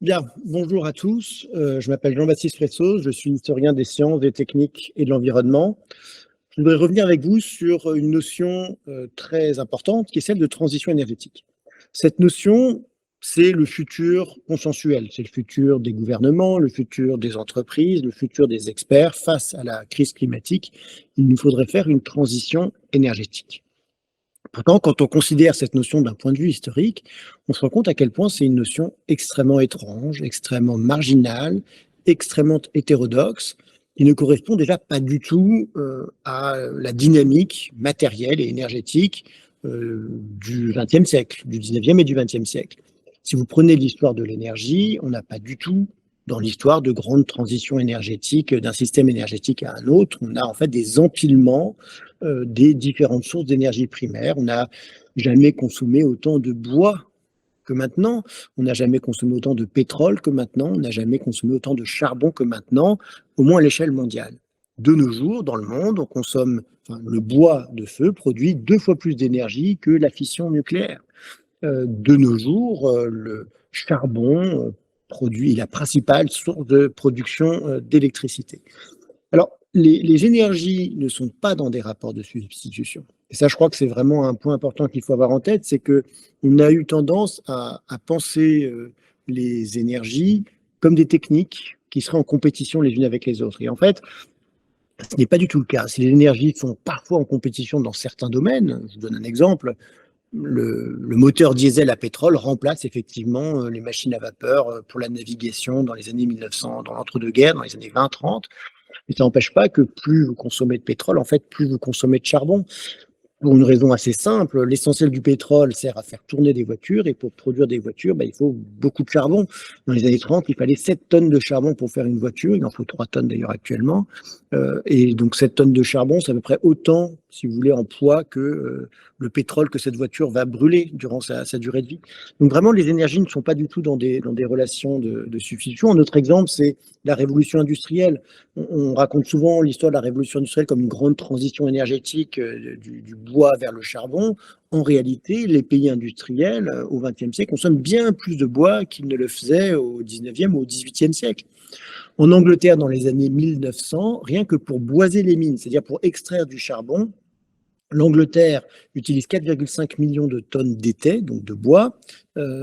Bien, bonjour à tous. Je m'appelle Jean-Baptiste Fressos, je suis historien des sciences, des techniques et de l'environnement. Je voudrais revenir avec vous sur une notion très importante qui est celle de transition énergétique. Cette notion, c'est le futur consensuel, c'est le futur des gouvernements, le futur des entreprises, le futur des experts face à la crise climatique. Il nous faudrait faire une transition énergétique. Pourtant, quand on considère cette notion d'un point de vue historique, on se rend compte à quel point c'est une notion extrêmement étrange, extrêmement marginale, extrêmement hétérodoxe, qui ne correspond déjà pas du tout à la dynamique matérielle et énergétique du XXe siècle, du XIXe et du XXe siècle. Si vous prenez l'histoire de l'énergie, on n'a pas du tout dans l'histoire de grandes transitions énergétiques d'un système énergétique à un autre. On a en fait des empilements des différentes sources d'énergie primaire. On n'a jamais consommé autant de bois que maintenant, on n'a jamais consommé autant de pétrole que maintenant, on n'a jamais consommé autant de charbon que maintenant, au moins à l'échelle mondiale. De nos jours, dans le monde, on consomme, le bois de feu produit 2 fois plus d'énergie que la fission nucléaire. De nos jours, le charbon produit la principale source de production d'électricité. Alors, les énergies ne sont pas dans des rapports de substitution. Et ça, je crois que c'est vraiment un point important qu'il faut avoir en tête, c'est qu'on a eu tendance à penser les énergies comme des techniques qui seraient en compétition les unes avec les autres. Et en fait, ce n'est pas du tout le cas. Si les énergies sont parfois en compétition dans certains domaines, je vous donne un exemple, le moteur diesel à pétrole remplace effectivement les machines à vapeur pour la navigation dans les années 1900, dans l'entre-deux-guerres, dans les années 20-30. Mais ça n'empêche pas que plus vous consommez de pétrole, en fait, plus vous consommez de charbon. Pour une raison assez simple, l'essentiel du pétrole sert à faire tourner des voitures, et pour produire des voitures, il faut beaucoup de charbon. Dans les années 30, il fallait 7 tonnes de charbon pour faire une voiture, il en faut 3 tonnes d'ailleurs actuellement. Et donc 7 tonnes de charbon, c'est à peu près autant, si vous voulez, en poids que le pétrole que cette voiture va brûler durant sa durée de vie. Donc vraiment, les énergies ne sont pas du tout dans des relations de substitution. Un autre exemple, c'est la révolution industrielle. On raconte souvent l'histoire de la révolution industrielle comme une grande transition énergétique du bois vers le charbon. En réalité, les pays industriels au XXe siècle consomment bien plus de bois qu'ils ne le faisaient au XIXe ou au XVIIIe siècle. En Angleterre, dans les années 1900, rien que pour boiser les mines, c'est-à-dire pour extraire du charbon, l'Angleterre utilise 4,5 millions de tonnes d'étai, donc de bois.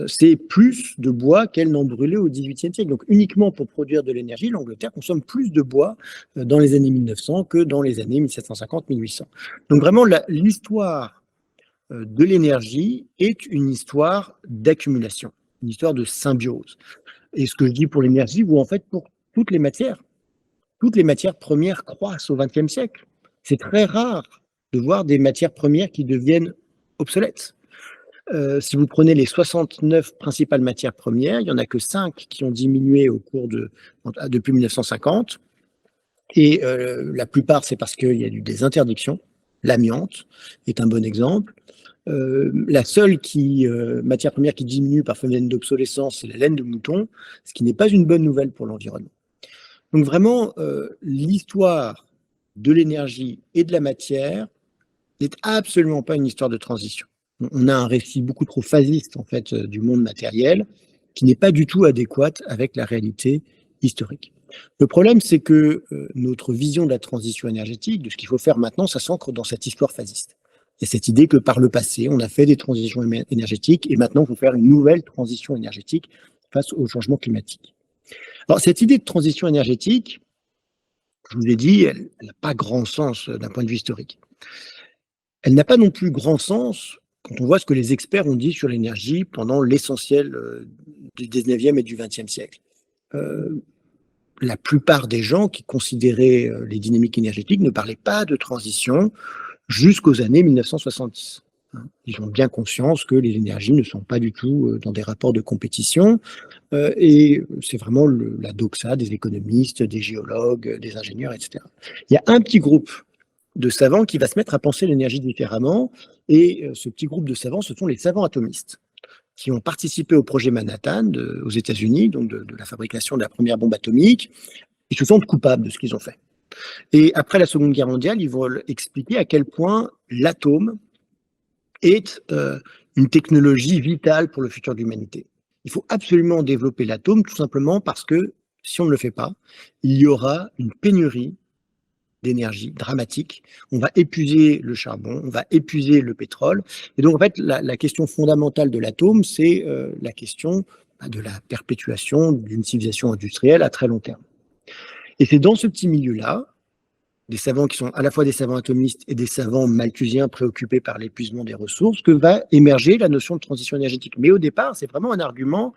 C'est plus de bois qu'elle n'en brûlait au XVIIIe siècle. Donc uniquement pour produire de l'énergie, l'Angleterre consomme plus de bois dans les années 1900 que dans les années 1750-1800. Donc vraiment, l'histoire de l'énergie est une histoire d'accumulation, une histoire de symbiose. Et ce que je dis pour l'énergie, ou en fait pour toutes les matières premières croissent au XXe siècle. C'est très rare de voir des matières premières qui deviennent obsolètes. Si vous prenez les 69 principales matières premières, il n'y en a que 5 qui ont diminué depuis 1950. Et la plupart, c'est parce qu'il y a eu des interdictions. L'amiante est un bon exemple. La seule matière première qui diminue par phénomène d'obsolescence, c'est la laine de mouton, ce qui n'est pas une bonne nouvelle pour l'environnement. Donc vraiment, l'histoire de l'énergie et de la matière n'est absolument pas une histoire de transition. On a un récit beaucoup trop phasiste en fait du monde matériel qui n'est pas du tout adéquat avec la réalité historique. Le problème, c'est que notre vision de la transition énergétique, de ce qu'il faut faire maintenant, ça s'ancre dans cette histoire phasiste. Il y a cette idée que par le passé, on a fait des transitions énergétiques et maintenant, il faut faire une nouvelle transition énergétique face au changement climatique. Alors, cette idée de transition énergétique, je vous l'ai dit, elle n'a pas grand sens d'un point de vue historique. Elle n'a pas non plus grand sens quand on voit ce que les experts ont dit sur l'énergie pendant l'essentiel du 19e et du 20e siècle. La plupart des gens qui considéraient les dynamiques énergétiques ne parlaient pas de transition jusqu'aux années 1970. Ils ont bien conscience que les énergies ne sont pas du tout dans des rapports de compétition et c'est vraiment la doxa des économistes, des géologues, des ingénieurs, etc. Il y a un petit groupe de savants qui va se mettre à penser l'énergie différemment et ce petit groupe de savants, ce sont les savants atomistes qui ont participé au projet Manhattan aux États-Unis, donc de la fabrication de la première bombe atomique. Ils se sentent coupables de ce qu'ils ont fait. Et après la Seconde Guerre mondiale, ils vont expliquer à quel point l'atome est une technologie vitale pour le futur de l'humanité. Il faut absolument développer l'atome, tout simplement parce que si on ne le fait pas, il y aura une pénurie d'énergie dramatique. On va épuiser le charbon, on va épuiser le pétrole. Et donc, en fait, la question fondamentale de l'atome, c'est la question de la perpétuation d'une civilisation industrielle à très long terme. Et c'est dans ce petit milieu-là, des savants qui sont à la fois des savants atomistes et des savants malthusiens préoccupés par l'épuisement des ressources, que va émerger la notion de transition énergétique. Mais au départ, c'est vraiment un argument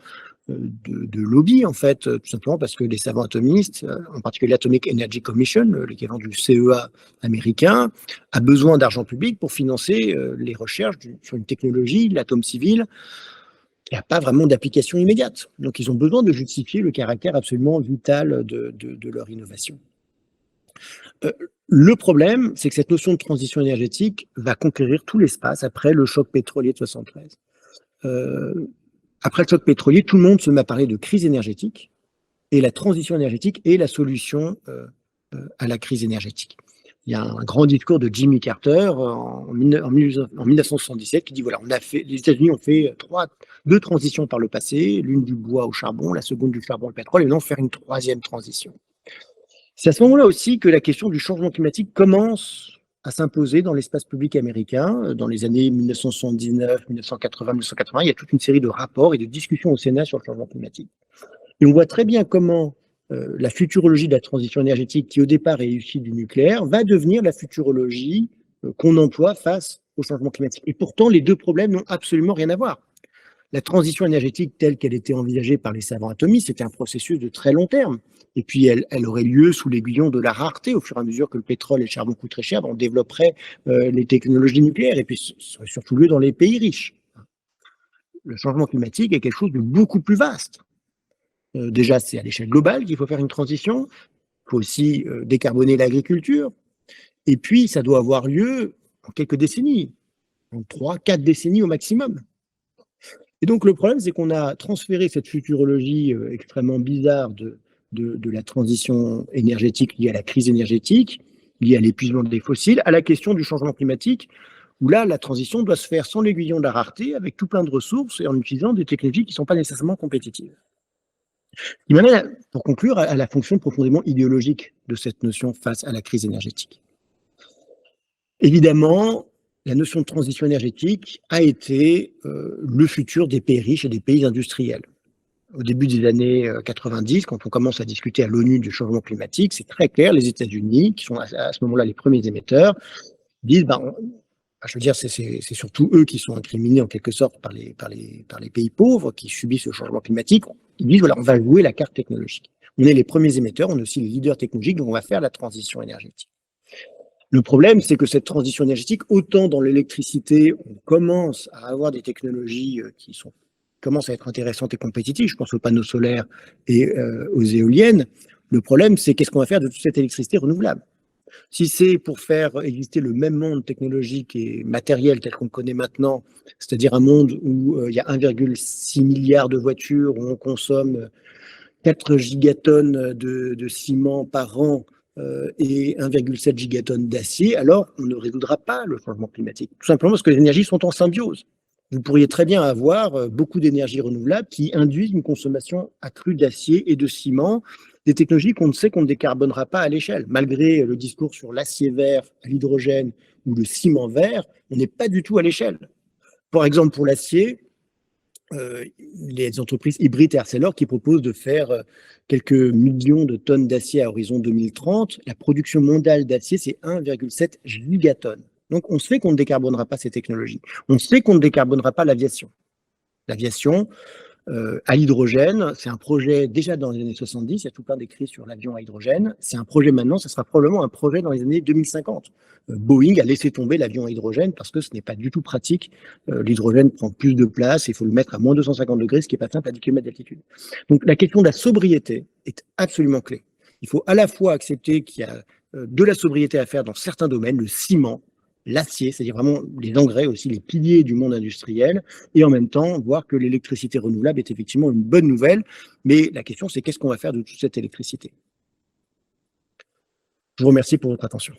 de lobby, en fait, tout simplement parce que les savants atomistes, en particulier l'Atomic Energy Commission, l'équivalent du CEA américain, a besoin d'argent public pour financer les recherches sur une technologie, l'atome civil, qui n'a pas vraiment d'application immédiate. Donc ils ont besoin de justifier le caractère absolument vital de leur innovation. Le problème, c'est que cette notion de transition énergétique va conquérir tout l'espace après le choc pétrolier de 73. Après le choc pétrolier, tout le monde se met à parler de crise énergétique, et la transition énergétique est la solution à la crise énergétique. Il y a un grand discours de Jimmy Carter en 1977 qui dit voilà, les États-Unis ont fait deux transitions par le passé, l'une du bois au charbon, la seconde du charbon au pétrole, et maintenant faire une troisième transition. C'est à ce moment-là aussi que la question du changement climatique commence à s'imposer dans l'espace public américain. Dans les années 1979, 1980, 1980, il y a toute une série de rapports et de discussions au Sénat sur le changement climatique. Et on voit très bien comment la futurologie de la transition énergétique, qui au départ est issue du nucléaire, va devenir la futurologie qu'on emploie face au changement climatique. Et pourtant, les deux problèmes n'ont absolument rien à voir. La transition énergétique telle qu'elle était envisagée par les savants atomistes, c'était un processus de très long terme. Et puis, elle aurait lieu sous l'aiguillon de la rareté. Au fur et à mesure que le pétrole et le charbon coûtent très cher, on développerait les technologies nucléaires. Et puis, ça aurait surtout lieu dans les pays riches. Le changement climatique est quelque chose de beaucoup plus vaste. Déjà, c'est à l'échelle globale qu'il faut faire une transition. Il faut aussi décarboner l'agriculture. Et puis, ça doit avoir lieu en quelques décennies, en 3, 4 décennies au maximum. Et donc, le problème, c'est qu'on a transféré cette futurologie extrêmement bizarre de la transition énergétique liée à la crise énergétique, liée à l'épuisement des fossiles, à la question du changement climatique, où là, la transition doit se faire sans l'aiguillon de la rareté, avec tout plein de ressources et en utilisant des technologies qui ne sont pas nécessairement compétitives. Il m'amène, pour conclure, à la fonction profondément idéologique de cette notion face à la crise énergétique. Évidemment, la notion de transition énergétique a été le futur des pays riches et des pays industriels. Au début des années 90, quand on commence à discuter à l'ONU du changement climatique, c'est très clair, les États-Unis, qui sont à ce moment-là les premiers émetteurs, disent, je veux dire, c'est surtout eux qui sont incriminés en quelque sorte par les pays pauvres qui subissent le changement climatique. Ils disent, voilà, on va jouer la carte technologique. On est les premiers émetteurs, on est aussi les leaders technologiques, donc on va faire la transition énergétique. Le problème, c'est que cette transition énergétique, autant dans l'électricité, on commence à avoir des technologies qui commencent à être intéressantes et compétitives, je pense aux panneaux solaires et aux éoliennes. Le problème, c'est qu'est-ce qu'on va faire de toute cette électricité renouvelable? Si c'est pour faire exister le même monde technologique et matériel tel qu'on le connaît maintenant, c'est-à-dire un monde où il y a 1,6 milliard de voitures, où on consomme 4 gigatonnes de ciment par an, et 1,7 gigatonnes d'acier, alors on ne résoudra pas le changement climatique. Tout simplement parce que les énergies sont en symbiose. Vous pourriez très bien avoir beaucoup d'énergies renouvelables qui induisent une consommation accrue d'acier et de ciment, des technologies qu'on sait qu'on ne décarbonera pas à l'échelle. Malgré le discours sur l'acier vert, l'hydrogène ou le ciment vert, on n'est pas du tout à l'échelle. Par exemple, pour l'acier, les entreprises Hybrid et Arcelor qui proposent de faire quelques millions de tonnes d'acier à horizon 2030. La production mondiale d'acier, c'est 1,7 gigatonnes. Donc, on sait qu'on ne décarbonera pas ces technologies. On sait qu'on ne décarbonera pas l'aviation. L'aviation à l'hydrogène, c'est un projet déjà dans les années 70, il y a tout plein d'écrits sur l'avion à hydrogène. C'est un projet maintenant, ça sera probablement un projet dans les années 2050. Boeing a laissé tomber l'avion à hydrogène parce que ce n'est pas du tout pratique. L'hydrogène prend plus de place, il faut le mettre à moins 250 degrés, ce qui n'est pas simple à 10 km d'altitude. Donc la question de la sobriété est absolument clé. Il faut à la fois accepter qu'il y a de la sobriété à faire dans certains domaines, le ciment, l'acier, c'est-à-dire vraiment les engrais aussi, les piliers du monde industriel, et en même temps voir que l'électricité renouvelable est effectivement une bonne nouvelle. Mais la question, c'est qu'est-ce qu'on va faire de toute cette électricité? Je vous remercie pour votre attention.